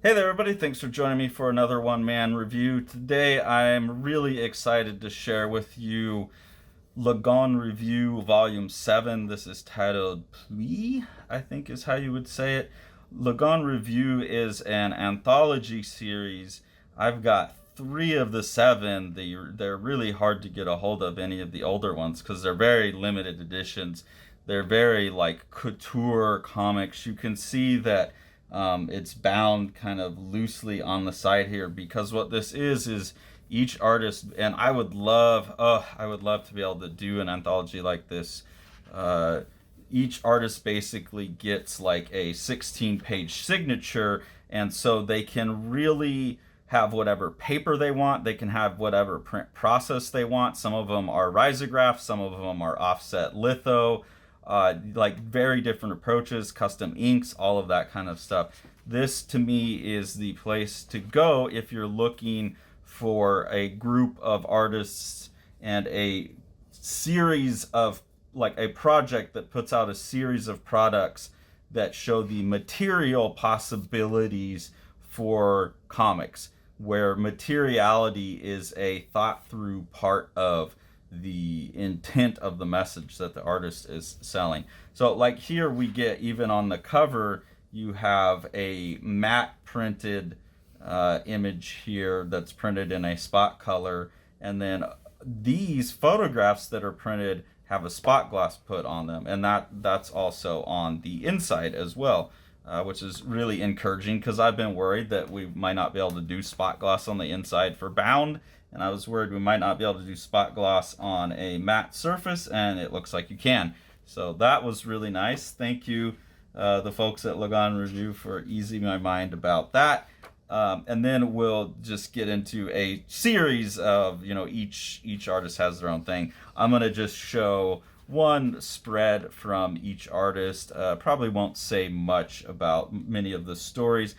Hey there, everybody. Thanks for joining me for another one-man review. Today, I'm really excited to share with you LAGON REVUE Volume 7. This is titled Pluie, I think is how you would say it. LAGON REVUE is an anthology series. I've got 3 of the 7. They're really hard to get a hold of, any of the older ones, because they're very limited editions. They're very, like, couture comics. You can see that it's bound kind of loosely on the side here, because what this is each artist, and I would love to be able to do an anthology like this. Each artist basically gets like a 16-page signature, and so they can really have whatever paper they want. They can have whatever print process they want. Some of them are risograph, some of them are offset litho, like very different approaches, custom inks, all of that kind of stuff. This to me is the place to go if you're looking for a group of artists and a series of, like, a project that puts out a series of products that show the material possibilities for comics, where materiality is a thought through part of the intent of the message that the artist is selling. So like here we get, even on the cover, you have a matte printed image here that's printed in a spot color, and then these photographs that are printed have a spot gloss put on them, and that's also on the inside as well, which is really encouraging, because I've been worried that we might not be able to do spot gloss on the inside for bound, and I was worried we might not be able to do spot gloss on a matte surface, and it looks like you can. So that was really nice. Thank you, the folks at LAGON REVUE, for easing my mind about that. And then we'll just get into a series of, each artist has their own thing. I'm going to just show one spread from each artist. Probably won't say much about many of the stories.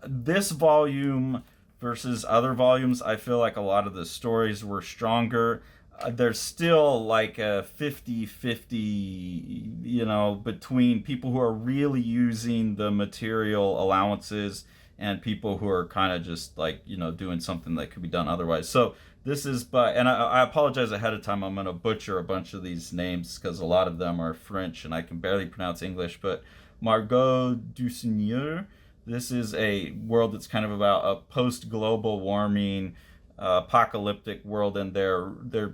This volume versus other volumes, I feel like a lot of the stories were stronger. There's still like a 50-50, between people who are really using the material allowances and people who are kind of just like, doing something that could be done otherwise. So this is, and I apologize ahead of time, I'm going to butcher a bunch of these names because a lot of them are French and I can barely pronounce English, but Margaux Duseigneur. This is a world that's kind of about a post-global warming, apocalyptic world, and they're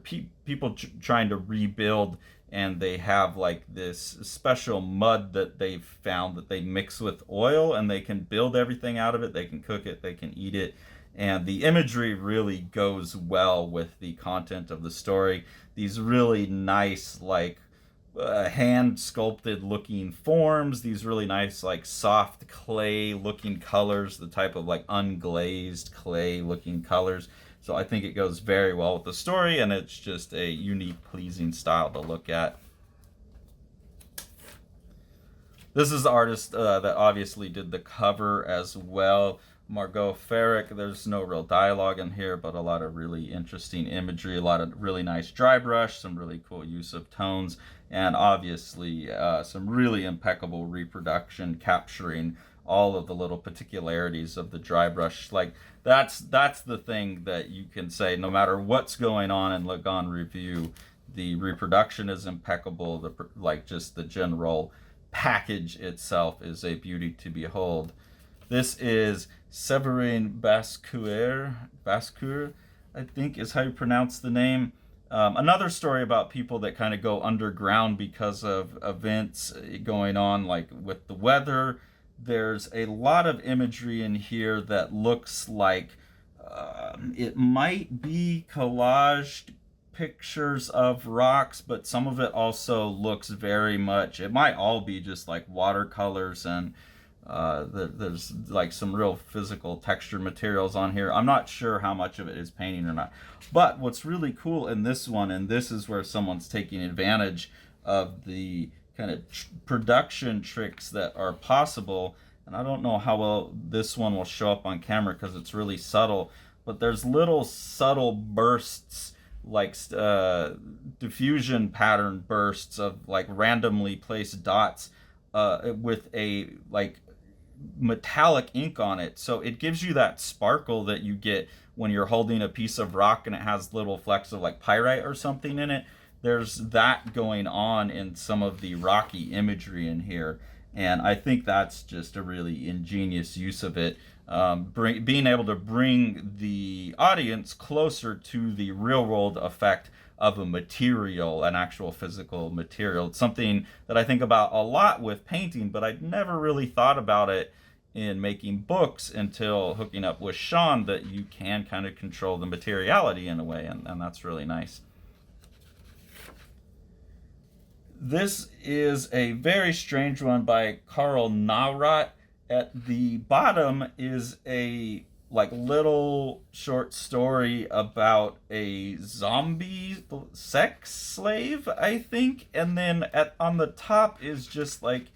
people trying to rebuild, and they have like this special mud that they've found that they mix with oil, and they can build everything out of it. They can cook it, they can eat it, and the imagery really goes well with the content of the story. These really nice, like, hand sculpted looking forms, these really nice, like, soft clay looking colors, the type of like unglazed clay looking colors. So I think it goes very well with the story, and it's just a unique, pleasing style to look at. This is the artist that obviously did the cover as well, Margot Ferrick. There's no real dialogue in here, but a lot of really interesting imagery, a lot of really nice dry brush, some really cool use of tones, and obviously some really impeccable reproduction, capturing all of the little particularities of the dry brush. Like, that's the thing that you can say, no matter what's going on in LAGON REVUE, the reproduction is impeccable. Just the general package itself is a beauty to behold. This is Severine Bascouert, I think is how you pronounce the name. Another story about people that kind of go underground because of events going on, like with the weather. There's a lot of imagery in here that looks like it might be collaged pictures of rocks, but some of it also looks very much, it might all be just like watercolors, and there's like some real physical texture materials on here. I'm not sure how much of it is painting or not. But what's really cool in this one, and this is where someone's taking advantage of the kind of production tricks that are possible, and I don't know how well this one will show up on camera because it's really subtle, but there's little subtle bursts, like diffusion pattern bursts of like randomly placed dots with a like metallic ink on it, so it gives you that sparkle that you get when you're holding a piece of rock and it has little flecks of like pyrite or something in it. There's that going on in some of the rocky imagery in here, and I think that's just a really ingenious use of it. Being able to bring the audience closer to the real world effect of a material, an actual physical material. It's something that I think about a lot with painting, but I'd never really thought about it in making books until hooking up with Sean, that you can kind of control the materiality in a way, and that's really nice. This is a very strange one by Karl Nawrot. At the bottom is a like little short story about a zombie sex slave, I think, and then on the top is just like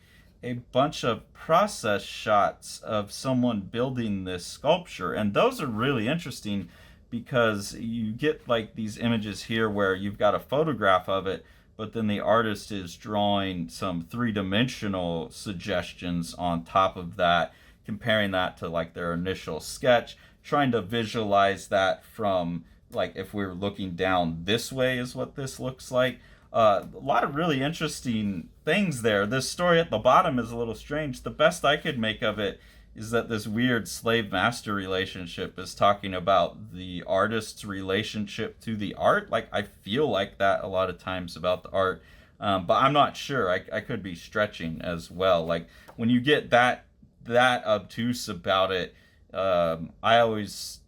a bunch of process shots of someone building this sculpture, and those are really interesting because you get like these images here where you've got a photograph of it, but then the artist is drawing some three-dimensional suggestions on top of that, comparing that to like their initial sketch, trying to visualize that from like if we're looking down this way is what this looks like. A lot of really interesting things there. This story at the bottom is a little strange. The best I could make of it is that this weird slave-master relationship is talking about the artist's relationship to the art. Like, I feel like that a lot of times about the art, but I'm not sure. I could be stretching as well. Like, when you get that obtuse about it, I always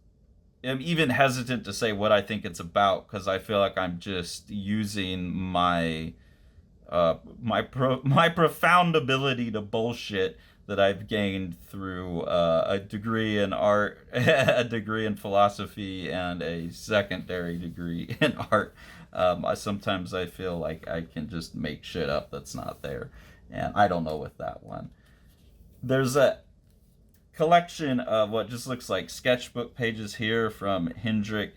am even hesitant to say what I think it's about, because I feel like I'm just using my profound ability to bullshit that I've gained through a degree in art, a degree in philosophy, and a secondary degree in art. Sometimes I feel like I can just make shit up that's not there, and I don't know with that one. There's a collection of what just looks like sketchbook pages here from Hendrik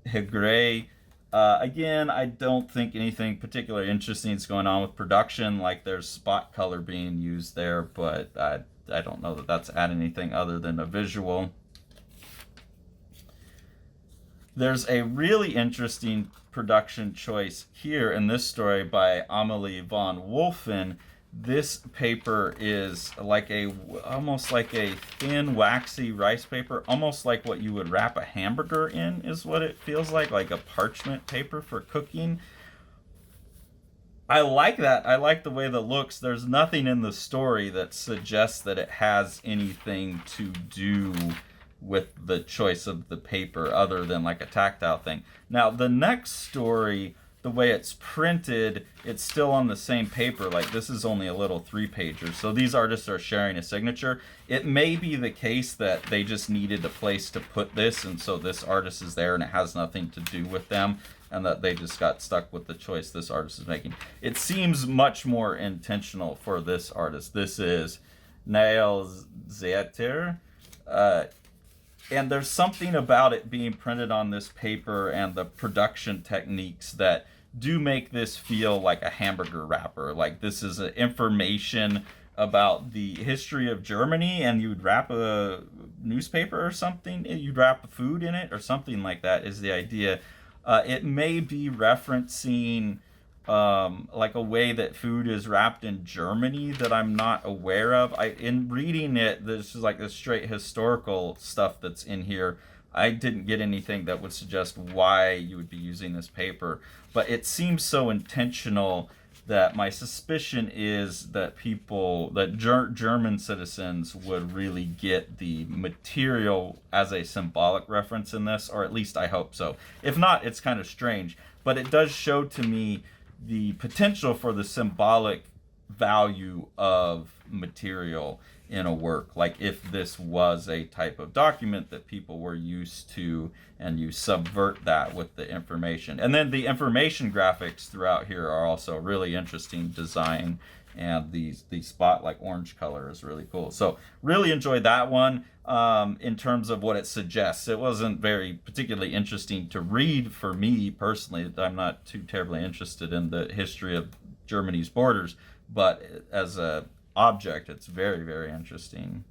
Hegray. Again, I don't think anything particularly interesting is going on with production, like there's spot color being used there, but I don't know that that's adding anything other than a visual. There's a really interesting production choice here in this story by Amelie von Wulffen. This paper is like almost like a thin, waxy rice paper, almost like what you would wrap a hamburger in is what it feels like a parchment paper for cooking. I like that. I like the way that looks. There's nothing in the story that suggests that it has anything to do with the choice of the paper other than like a tactile thing. Now, the next story, the way it's printed, it's still on the same paper. Like, this is only a little 3-pager. So these artists are sharing a signature. It may be the case that they just needed a place to put this, and so this artist is there and it has nothing to do with them, and that they just got stuck with the choice this artist is making. It seems much more intentional for this artist. This is Nayel Zeaiter. And there's something about it being printed on this paper and the production techniques that do make this feel like a hamburger wrapper. Like, this is information about the history of Germany, and you'd wrap a newspaper or something, you'd wrap food in it or something like that is the idea. It may be referencing like a way that food is wrapped in Germany that I'm not aware of. In reading it, this is like the straight historical stuff that's in here. I didn't get anything that would suggest why you would be using this paper, but it seems so intentional that my suspicion is that German citizens would really get the material as a symbolic reference in this, or at least I hope so. If not, it's kind of strange, but it does show to me the potential for the symbolic value of material in a work. Like, if this was a type of document that people were used to, and you subvert that with the information. And then the information graphics throughout here are also really interesting design, and the spot like orange color is really cool. So really enjoyed that one. In terms of what it suggests, it wasn't very particularly interesting to read for me personally. I'm not too terribly interested in the history of Germany's borders, but as a object. It's very, very interesting.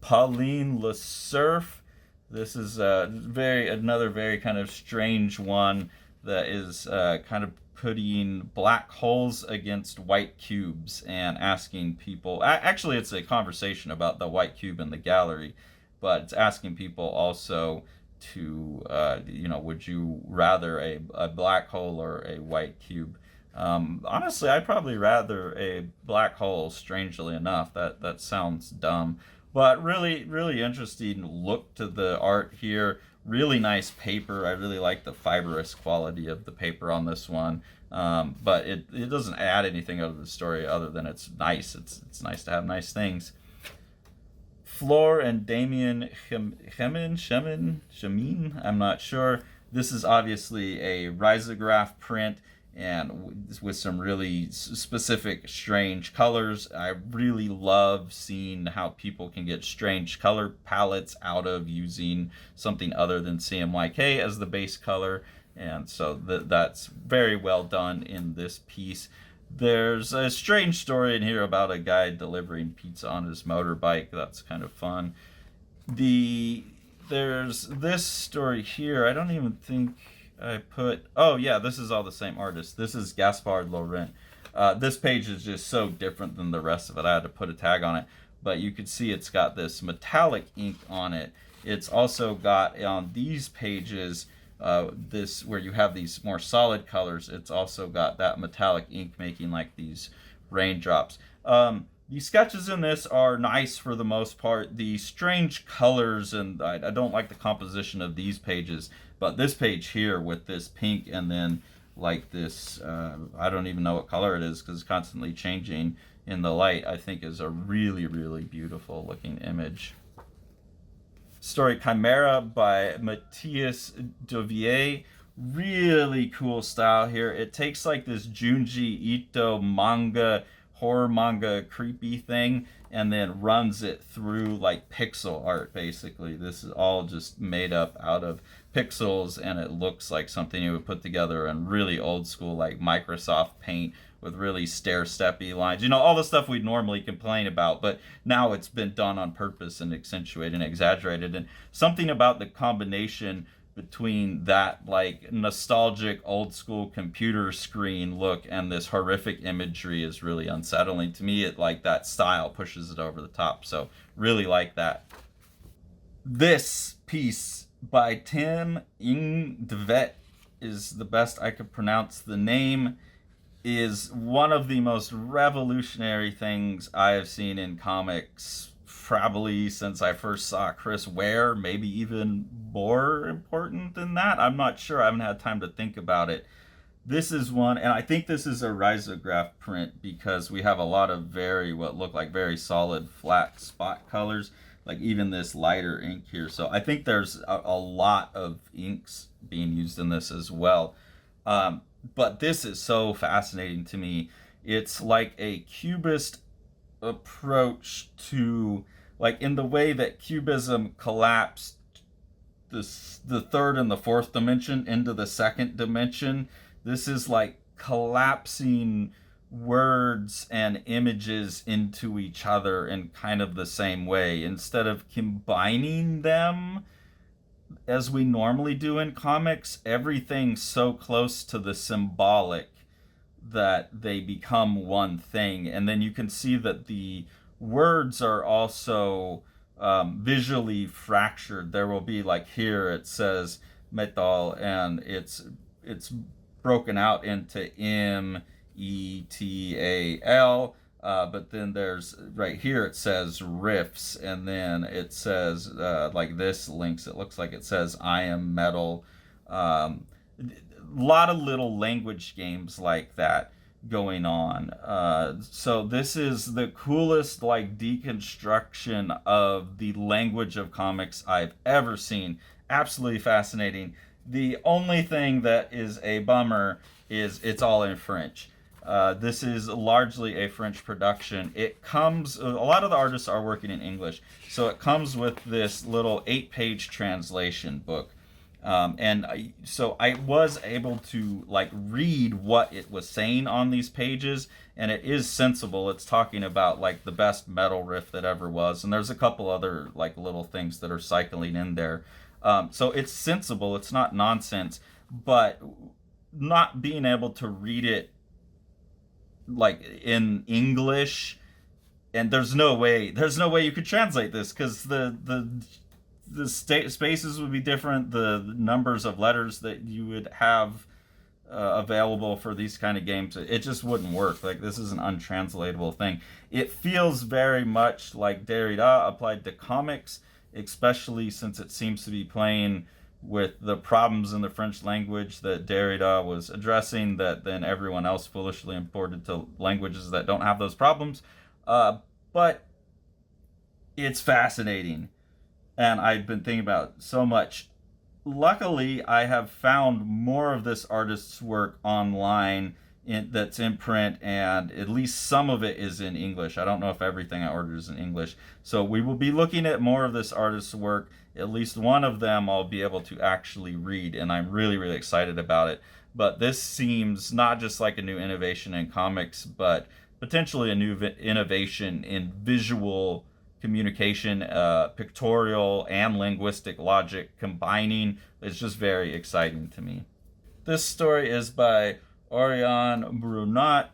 Pauline Lecerf. This is another very kind of strange one that is kind of putting black holes against white cubes and asking people. Actually, it's a conversation about the white cube in the gallery, but it's asking people also to, would you rather a black hole or a white cube? Honestly, I'd probably rather a black hole, strangely enough. That sounds dumb. But really, really interesting look to the art here. Really nice paper. I really like the fibrous quality of the paper on this one. But it doesn't add anything out of the story other than it's nice. It's nice to have nice things. Flore and Damien Chemin, I'm not sure. This is obviously a risograph print, and with some really specific strange colors. I really love seeing how people can get strange color palettes out of using something other than CMYK as the base color, and so that's very well done in this piece. There's a strange story in here about a guy delivering pizza on his motorbike. That's kind of fun. There's this story here. I don't even think I put... Oh, yeah, this is all the same artist. This is Gaspard Laurent. This page is just so different than the rest of it. I had to put a tag on it. But you can see it's got this metallic ink on it. It's also got, on these pages, this where you have these more solid colors, it's also got that metallic ink making like these raindrops. The sketches in this are nice for the most part. The strange colors, and I don't like the composition of these pages, but this page here with this pink and then like this, I don't even know what color it is because it's constantly changing in the light, I think is a really, really beautiful looking image. Story Chimera by Mattis Dovier. Really cool style here. It takes like this Junji Ito manga, horror manga creepy thing, and then runs it through like pixel art basically. This is all just made up out of pixels, and it looks like something you would put together in really old school like Microsoft Paint with really stair-steppy lines. You know, all the stuff we'd normally complain about, but now it's been done on purpose and accentuated and exaggerated. And something about the combination between that like nostalgic old school computer screen look and this horrific imagery is really unsettling to me. It like that style pushes it over the top, so really like that. This piece by Ng Tvedt is the best I could pronounce the name. Is one of the most revolutionary things I have seen in comics probably since I first saw Chris Ware, maybe even more important than that. I'm not sure. I haven't had time to think about it. This is one, and I think this is a risograph print because we have a lot of what look like very solid flat spot colors, like even this lighter ink here. So I think there's a lot of inks being used in this as well. But this is so fascinating to me. It's like a cubist approach to, like in the way that cubism collapsed the third and the fourth dimension into the second dimension. This is like collapsing words and images into each other in kind of the same way. Instead of combining them as we normally do in comics, everything's so close to the symbolic that they become one thing. And then you can see that the words are also visually fractured. There will be like here it says metal, and it's broken out into METAL. But then there's right here it says riffs, and then it says like this links, it looks like it says I am metal. A lot of little language games like that going on. So this is the coolest like deconstruction of the language of comics I've ever seen. Absolutely fascinating. The only thing that is a bummer is it's all in French. This is largely a French production. It comes, a lot of the artists are working in English, so it comes with this little 8-page translation book. So I was able to like read what it was saying on these pages, and it is sensible. It's talking about like the best metal riff that ever was, and there's a couple other like little things that are cycling in there. So it's sensible. It's not nonsense, but not being able to read it like in English, and there's no way you could translate this, because the spaces would be different, the numbers of letters that you would have available for these kind of games, it just wouldn't work. Like, this is an untranslatable thing. It feels very much like Derrida applied to comics, especially since it seems to be playing with the problems in the French language that Derrida was addressing, that then everyone else foolishly imported to languages that don't have those problems. But it's fascinating, and I've been thinking about it so much. Luckily, I have found more of this artist's work online that's in print, and at least some of it is in English. I don't know if everything I ordered is in English. So we will be looking at more of this artist's work. At least one of them I'll be able to actually read, and I'm really, really excited about it. But this seems not just like a new innovation in comics, but potentially a new innovation in visual communication, pictorial and linguistic logic combining. Is just very exciting to me. This story is by Oriane Brunat.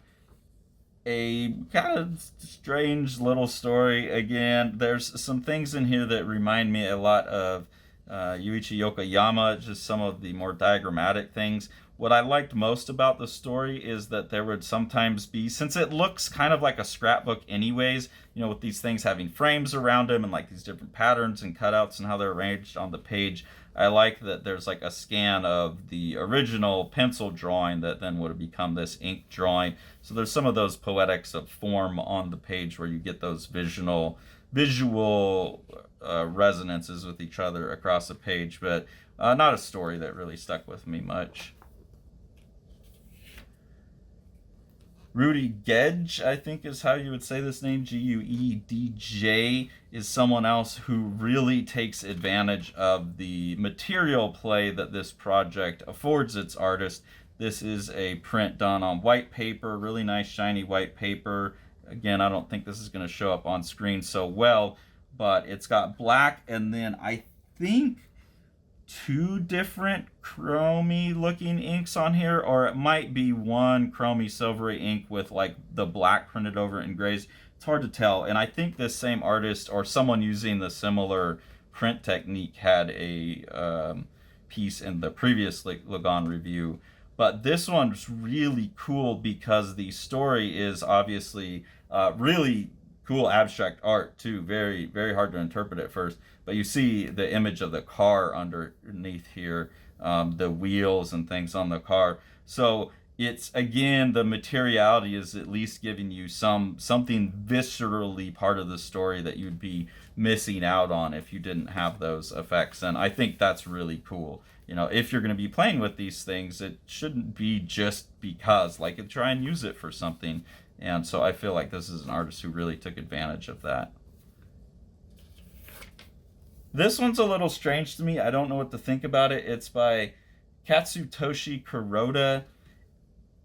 A kind of strange little story. Again, there's some things in here that remind me a lot of Yuichi Yokoyama, just some of the more diagrammatic things. What I liked most about the story is that there would sometimes be, since it looks kind of like a scrapbook anyways, with these things having frames around them and like these different patterns and cutouts and how they're arranged on the page, I like that there's like a scan of the original pencil drawing that then would have become this ink drawing. So there's some of those poetics of form on the page where you get those visual resonances with each other across the page, but not a story that really stuck with me much. Rudy Guedj, I think is how you would say this name, Guedj, is someone else who really takes advantage of the material play that this project affords its artist. This is a print done on white paper, really nice shiny white paper. Again, I don't think this is going to show up on screen so well, but it's got black and then I think 2 different chromy looking inks on here, or it might be one chromy silvery ink with like the black printed over it in grays. It's hard to tell, and I think this same artist or someone using the similar print technique had a piece in the previous Lagon review. But this one's really cool because the story is obviously really cool abstract art too. Very, very hard to interpret at first. But you see the image of the car underneath here, the wheels and things on the car. So it's, again, the materiality is at least giving you something viscerally part of the story that you'd be missing out on if you didn't have those effects. And I think that's really cool. If you're going to be playing with these things, it shouldn't be just because. Like, try and use it for something. And so I feel like this is an artist who really took advantage of that. This one's a little strange to me. I don't know what to think about it. It's by Katsutoshi Kuroda.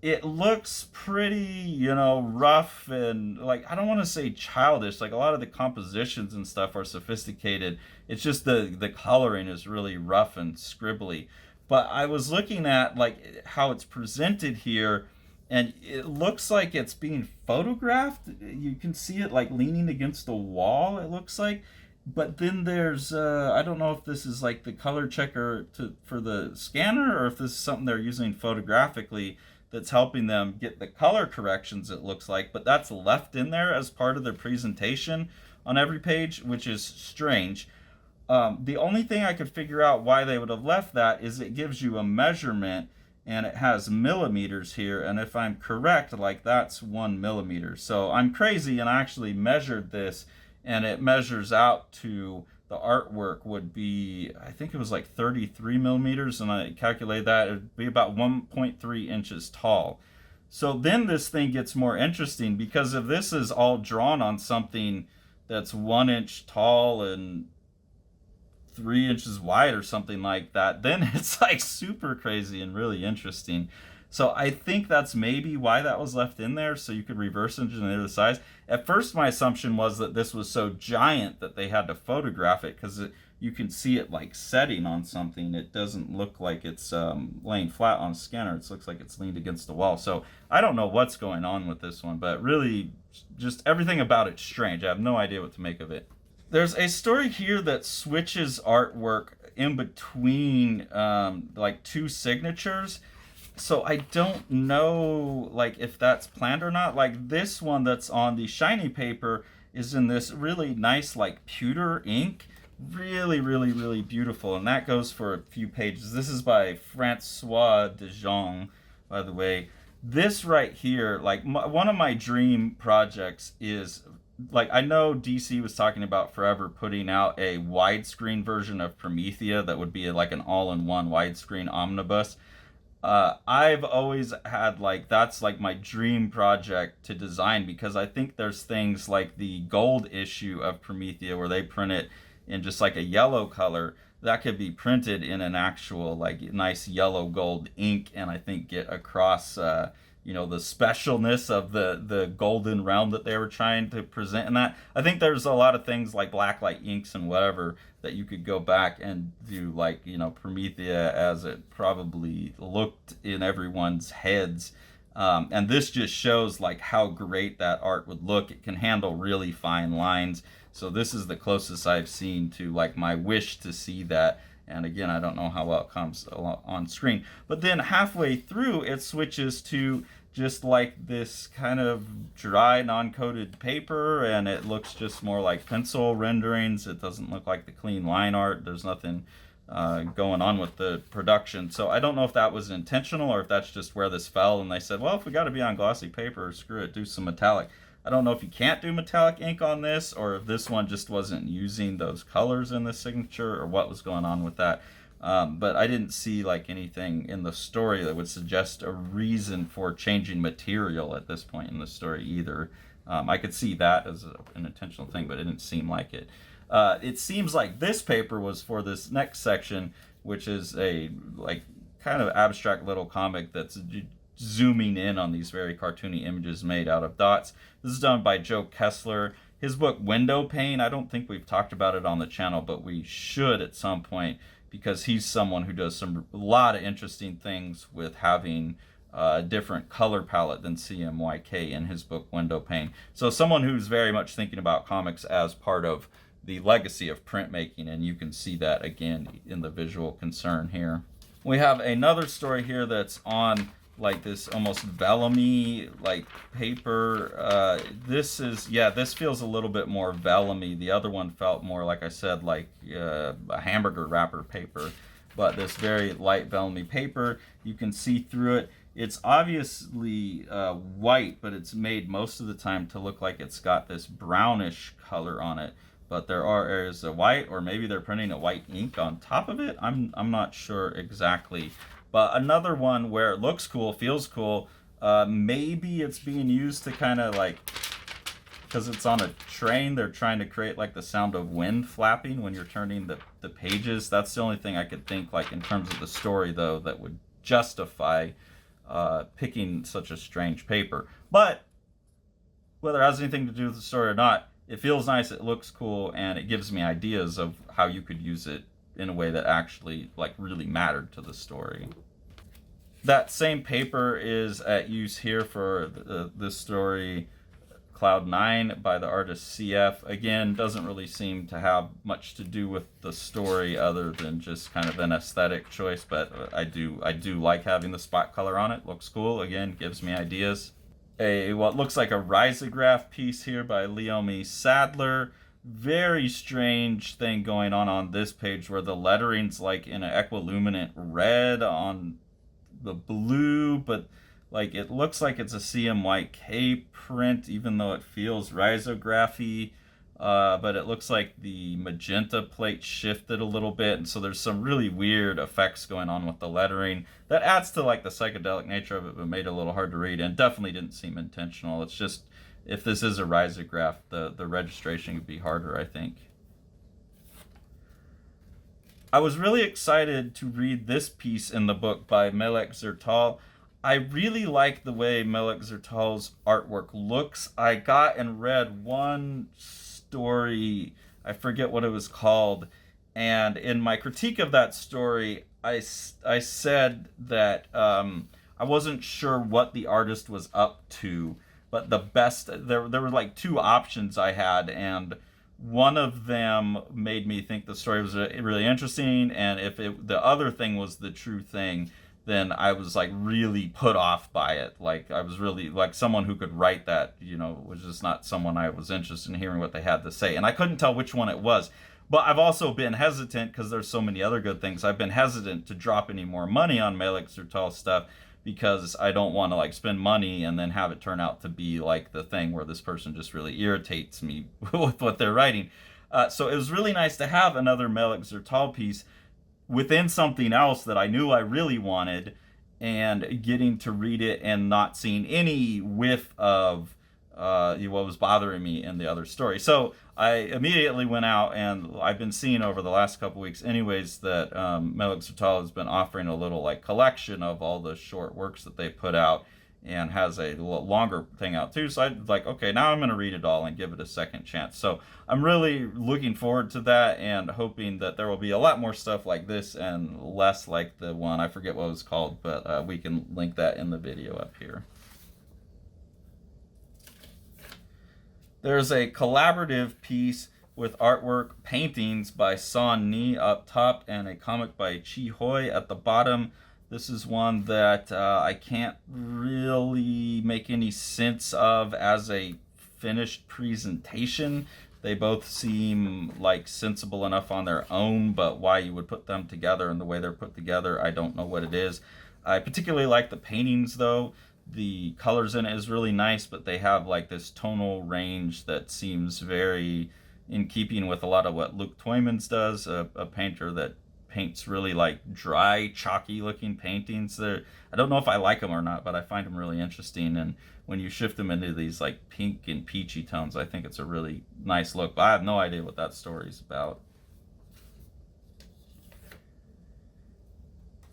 It looks pretty, rough and, like, I don't want to say childish. Like, a lot of the compositions and stuff are sophisticated. It's just the coloring is really rough and scribbly. But I was looking at, like, how it's presented here, and it looks like it's being photographed. You can see it, like, leaning against the wall, it looks like. But then there's, I don't know if this is like the color checker for the scanner, or if this is something they're using photographically that's helping them get the color corrections, it looks like. But that's left in there as part of their presentation on every page, which is strange. The only thing I could figure out why they would have left that is it gives you a measurement, and it has millimeters here. And if I'm correct, like, that's 1 millimeter. So I'm crazy and I actually measured this, and it measures out to the artwork would be, I think it was like 33 millimeters, and I calculated that it would be about 1.3 inches tall. So then this thing gets more interesting, because if this is all drawn on something that's 1 inch tall and 3 inches wide or something like that, then it's like super crazy and really interesting. So I think that's maybe why that was left in there, so you could reverse engineer the size. At first, my assumption was that this was so giant that they had to photograph it, because you can see it like setting on something. It doesn't look like it's laying flat on a scanner. It looks like it's leaned against the wall. So I don't know what's going on with this one, but really just everything about it's strange. I have no idea what to make of it. There's a story here that switches artwork in between like two signatures. So I don't know like if that's planned or not. Like this one that's on the shiny paper is in this really nice like pewter ink. Really, really, really beautiful. And that goes for a few pages. This is by Francois De Jonge, by the way. This right here, like one of my dream projects is, like, I know DC was talking about forever putting out a widescreen version of Promethea that would be like an all-in-one widescreen omnibus. I've always had like, that's like my dream project to design, because I think there's things like the gold issue of Promethea where they print it in just like a yellow color that could be printed in an actual like nice yellow gold ink, and I think get across you know, the specialness of the golden realm that they were trying to present in that. I think there's a lot of things like blacklight inks and whatever that you could go back and do, like, you know, Promethea as it probably looked in everyone's heads. And this just shows like how great that art would look. It can handle really fine lines. So this is the closest I've seen to like my wish to see that. And again, I don't know how well it comes on screen. But then halfway through, it switches to just like this kind of dry, non-coated paper, and it looks just more like pencil renderings. It doesn't look like the clean line art. There's nothing going on with the production. So I don't know if that was intentional or if that's just where this fell, and they said, well, if we got to be on glossy paper, screw it, do some metallic. I don't know if you can't do metallic ink on this, or if this one just wasn't using those colors in the signature, or what was going on with that. But I didn't see like anything in the story that would suggest a reason for changing material at this point in the story either. I could see that as an intentional thing, but it didn't seem like it. It seems like this paper was for this next section, which is a like kind of abstract little comic that's zooming in on these very cartoony images made out of dots. This is done by Joe Kessler. His book Window Pane, I don't think we've talked about it on the channel, but we should at some point, because he's someone who does a lot of interesting things with having a different color palette than CMYK in his book Window Pane. So someone who's very much thinking about comics as part of the legacy of printmaking, and you can see that again in the visual concern here. We have another story here that's on like this almost vellum-y like paper. This is, yeah, this feels a little bit more vellum-y. The other one felt more, like I said, like a hamburger wrapper paper. But this very light vellum-y paper, you can see through it. It's obviously white, but it's made most of the time to look like it's got this brownish color on it. But there are areas of white, or maybe they're printing a white ink on top of it. I'm not sure exactly. But another one where it looks cool, feels cool, maybe it's being used to kind of like, because it's on a train, they're trying to create like the sound of wind flapping when you're turning the pages. That's the only thing I could think, like in terms of the story though, that would justify picking such a strange paper. But whether it has anything to do with the story or not, it feels nice, it looks cool, and it gives me ideas of how you could use it in a way that actually like really mattered to the story. That same paper is at use here for this story Cloud 9 by the artist CF. Again, doesn't really seem to have much to do with the story other than just kind of an aesthetic choice, but I do like having the spot color on it. Looks cool. Again, gives me ideas. What looks like a risograph piece here by Leomi Sadler. Very strange thing going on this page where the lettering's like in an equiluminant red on the blue, but like it looks like it's a CMYK print, even though it feels risography. But it looks like the magenta plate shifted a little bit, and so there's some really weird effects going on with the lettering that adds to like the psychedelic nature of it, but made it a little hard to read, and definitely didn't seem intentional. It's just, if this is a risograph, the registration would be harder, I think. I was really excited to read this piece in the book by Melek Zertal. I really like the way Melek Zertal's artwork looks. I got and read one story, I forget what it was called, and in my critique of that story, I said that I wasn't sure what the artist was up to, but there were like two options I had, and one of them made me think the story was really interesting, and if the other thing was the true thing, then I was like really put off by it. Like I was really like someone who could write that, was just not someone I was interested in hearing what they had to say, and I couldn't tell which one it was. But I've also been hesitant because there's so many other good things. I've been hesitant to drop any more money on Melek Zertal stuff because I don't want to like spend money and then have it turn out to be like the thing where this person just really irritates me with what they're writing. So it was really nice to have another Melek Zertal piece within something else that I knew I really wanted, and getting to read it and not seeing any whiff of what was bothering me in the other story. So I immediately went out, and I've been seeing over the last couple weeks anyways that Melek Zertal has been offering a little like collection of all the short works that they put out, and has a longer thing out too. So I like, okay, now I'm going to read it all and give it a second chance. So I'm really looking forward to that, and hoping that there will be a lot more stuff like this and less like the one, I forget what it was called, but we can link that in the video up here. There's a collaborative piece with artwork, paintings by Son Ni up top, and a comic by Chihoi at the bottom. This is one that I can't really make any sense of as a finished presentation. They both seem like sensible enough on their own, but why you would put them together and the way they're put together, I don't know what it is. I particularly like the paintings though. The colors in it is really nice, but they have like this tonal range that seems very in keeping with a lot of what Luc Tuymans does, a painter that paints really like dry, chalky looking paintings. I don't know if I like them or not, but I find them really interesting, and when you shift them into these like pink and peachy tones, I think it's a really nice look, but I have no idea what that story's about.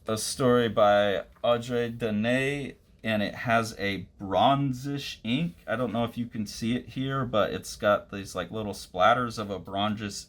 A story by Audrey Danet, and it has a bronzish ink. I don't know if you can see it here, but it's got these like little splatters of a bronzish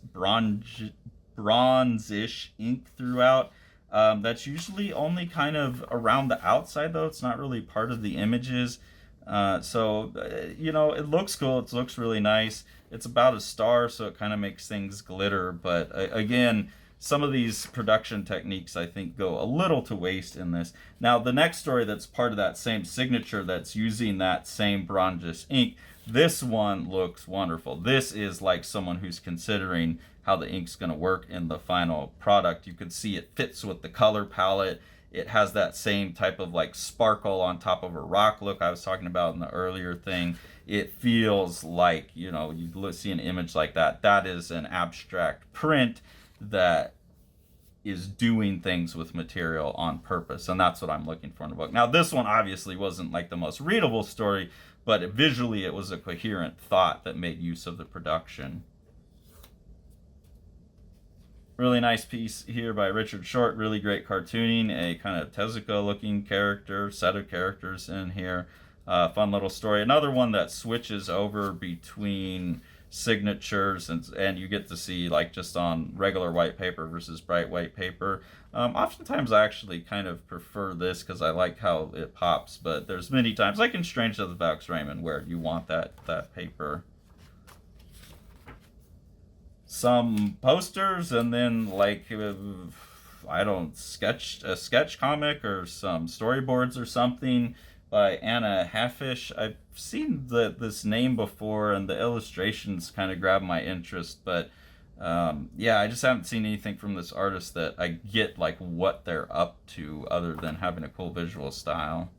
ink throughout. That's usually only kind of around the outside though. It's not really part of the images. It looks cool. It looks really nice. It's about a star, so it kind of makes things glitter. But again, some of these production techniques I think go a little to waste in this. Now the next story that's part of that same signature that's using that same bronzish ink, this one looks wonderful. This is like someone who's considering how the ink's going to work in the final product. You can see it fits with the color palette. It has that same type of like sparkle on top of a rock look I was talking about in the earlier thing. It feels like, you see an image like that. That is an abstract print that is doing things with material on purpose, and that's what I'm looking for in the book. Now this one obviously wasn't like the most readable story, but visually it was a coherent thought that made use of the production. Really nice piece here by Richard Short, really great cartooning, a kind of Tezuka looking set of characters in here. Fun little story. Another one that switches over between signatures, and you get to see like just on regular white paper versus bright white paper. Oftentimes I actually kind of prefer this because I like how it pops, but there's many times like in Strange Death of Alex Raymond where you want that paper. Some posters, and then like a sketch comic or some storyboards or something by Anna Haifisch. I've seen this name before, and the illustrations kind of grab my interest, but I just haven't seen anything from this artist that I get like what they're up to other than having a cool visual style.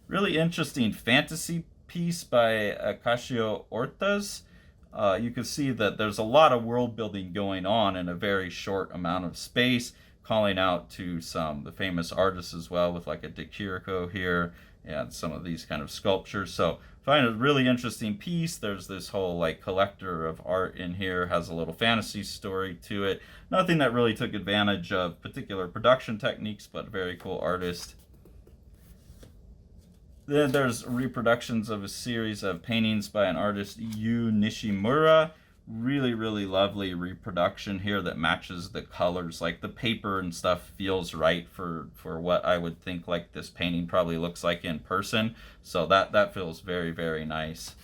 Really interesting fantasy piece by Acacio Ortas. You can see that there's a lot of world building going on in a very short amount of space. calling out to the famous artists as well, with like a De Chirico here and some of these kind of sculptures. So I find it a really interesting piece. There's this whole like collector of art in here, has a little fantasy story to it. Nothing that really took advantage of particular production techniques, but very cool artist. Then there's reproductions of a series of paintings by an artist, Yu Nishimura. Really, really lovely reproduction here that matches the colors. Like the paper and stuff feels right for what I would think like this painting probably looks like in person. So that feels very, very nice.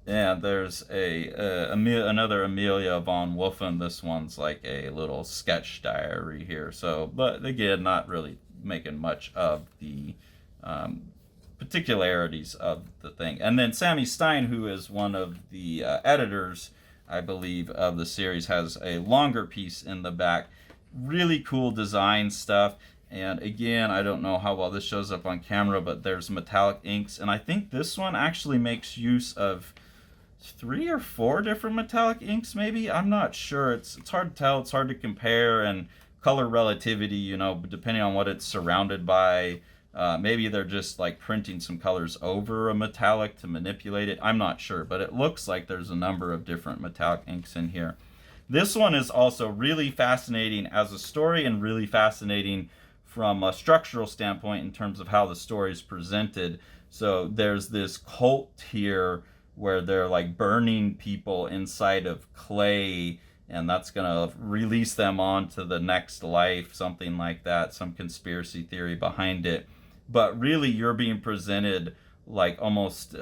And there's another Amelie von Wulffen. This one's like a little sketch diary here. So, but again, not really making much of the particularities of the thing. And then Sammy Stein, who is one of the editors, I believe, of the series, has a longer piece in the back. Really cool design stuff. And again, I don't know how well this shows up on camera, but there's metallic inks. And I think this one actually makes use of 3 or 4 different metallic inks, maybe. I'm not sure. It's hard to tell. It's hard to compare. And color relativity, you know, depending on what it's surrounded by. Maybe they're just like printing some colors over a metallic to manipulate it. I'm not sure, but it looks like there's a number of different metallic inks in here. This one is also really fascinating as a story and really fascinating from a structural standpoint in terms of how the story is presented. So there's this cult here where they're like burning people inside of clay, and that's going to release them on to the next life, something like that, some conspiracy theory behind it. But really, you're being presented like almost in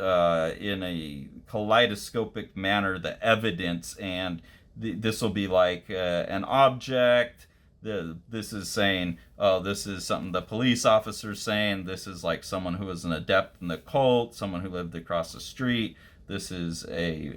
a kaleidoscopic manner, the evidence, and this will be like an object. This is saying, oh, this is something the police officer's saying. This is like someone who is an adept in the cult, someone who lived across the street. This is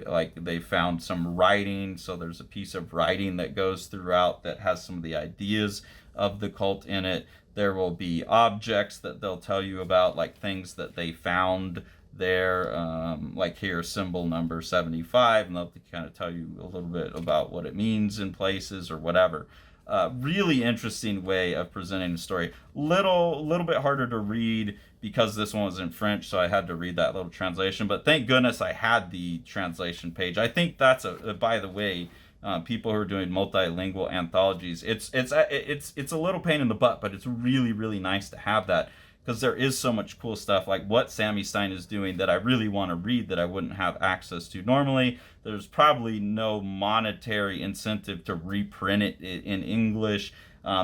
like they found some writing, so there's a piece of writing that goes throughout that has some of the ideas of the cult in it. There will be objects that they'll tell you about, like things that they found there, like here, symbol number 75, and they'll kind of tell you a little bit about what it means in places or whatever. Really interesting way of presenting the story. Little bit harder to read because this one was in French, so I had to read that little translation. But thank goodness I had the translation page. I think that's by the way, people who are doing multilingual anthologies, it's a little pain in the butt, but it's really, really nice to have that, because there is so much cool stuff like what Sammy Stein is doing that I really want to read that I wouldn't have access to normally. There's probably no monetary incentive to reprint it in English.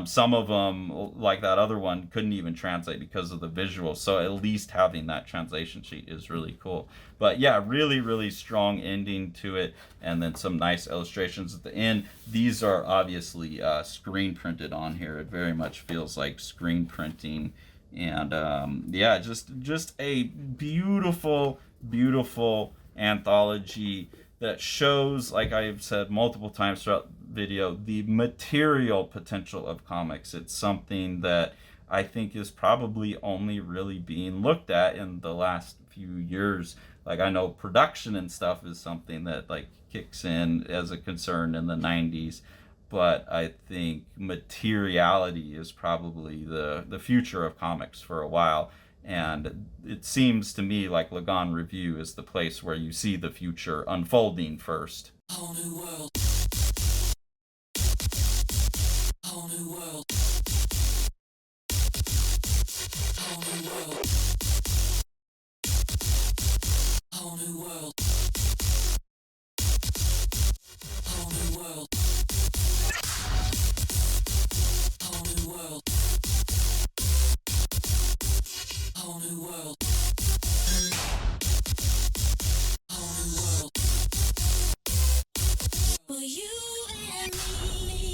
Some of them, like that other one, couldn't even translate because of the visuals. So at least having that translation sheet is really cool. But yeah, really, really strong ending to it. And then some nice illustrations at the end. These are obviously screen printed on here. It very much feels like screen printing. And yeah, just a beautiful, beautiful anthology that shows, like I've said multiple times throughout the video, the material potential of comics. It's something that I think is probably only really being looked at in the last few years. Like I know production and stuff is something that like kicks in as a concern in the 90s. But I think materiality is probably the future of comics for a while. And it seems to me like LAGON REVUE is the place where you see the future unfolding first. Whole new world. Whole new world. Whole new world. Whole new world. Whole new world. Whole new world. Whole new world. Whole new world. For you and me.